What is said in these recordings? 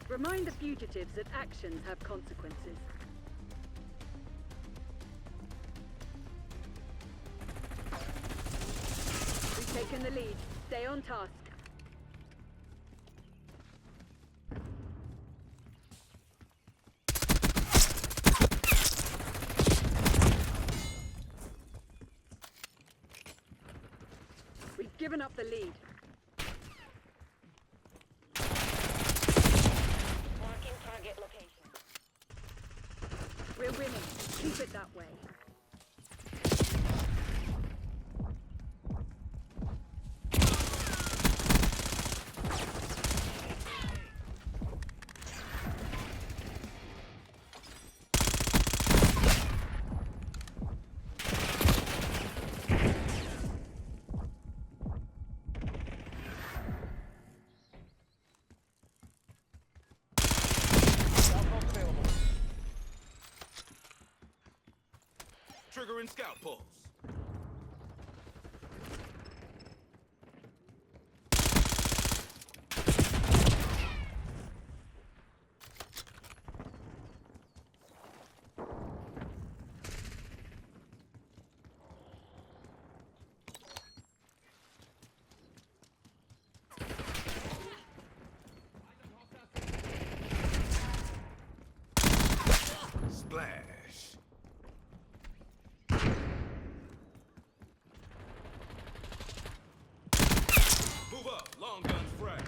Remind the fugitives that actions have consequences. We've taken the lead. Stay on task. We've given up the lead. Marking target location. We're winning. Keep it that way. Triggering scout pulse. Splash. Move up. Long guns frag.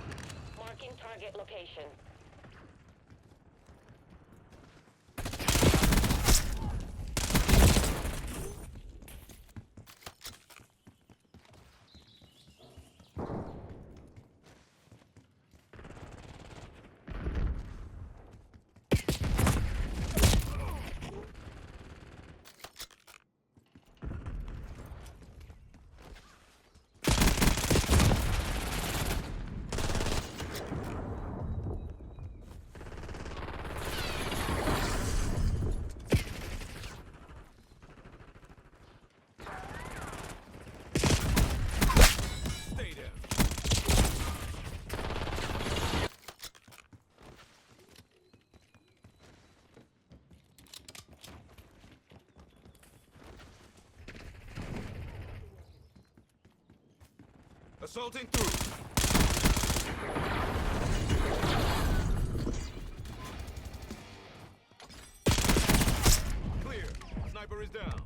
Marking target location. Stay there. Assaulting through. Clear. Sniper is down.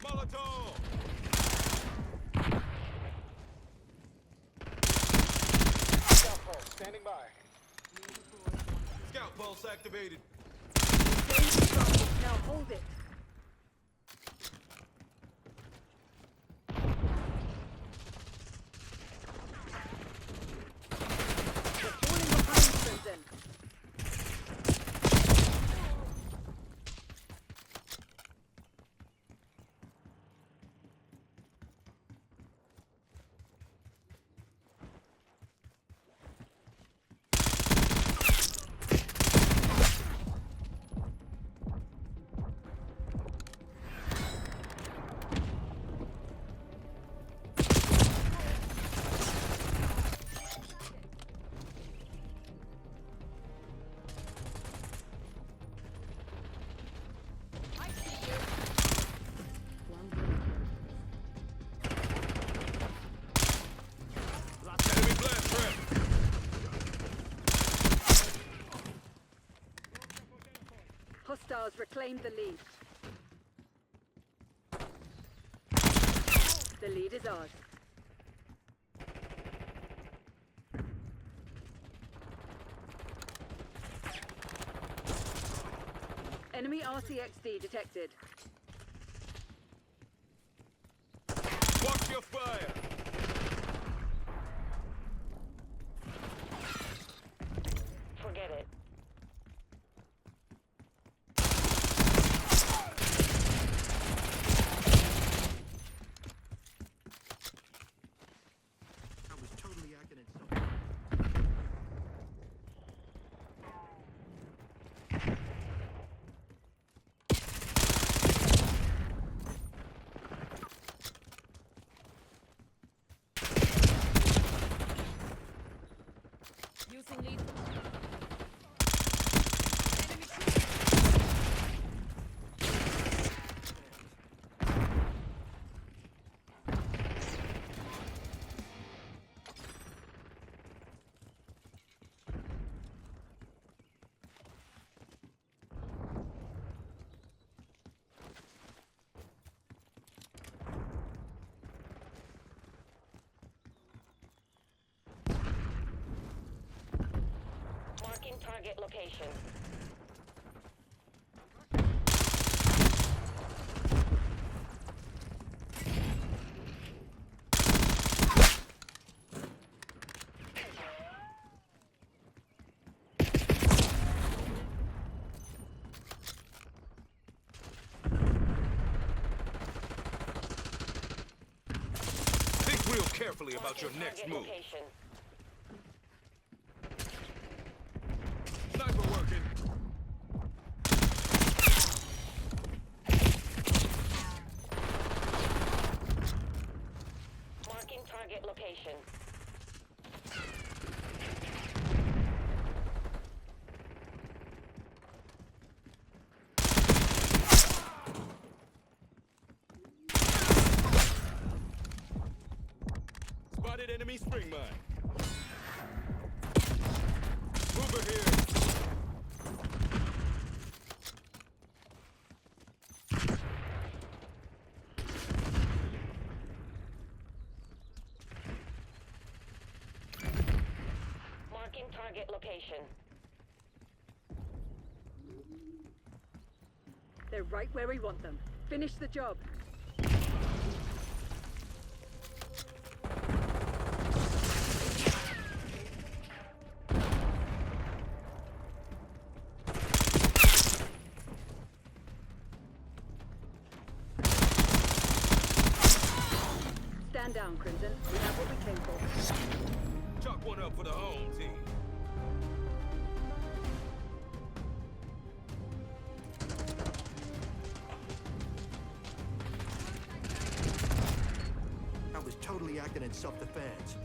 Molotov! Scout pulse, standing by. Scout pulse activated. Gain control. Now hold it. We're falling behind, Crimson. Enemy blast trap. Hostiles reclaimed the lead. The lead is ours. Enemy RCXD detected. Watch your fire. Forget it. I was totally acting in self. target location. Think real carefully about your next Target move. location. Sniper working. Marking target location. Spotted enemy spring mine. Mover here. Marking target location. They're right where we want them. Finish the job. Stand down, Crimson. We have what we came for. Chalk one up for the home team. I was totally acting in self-defense.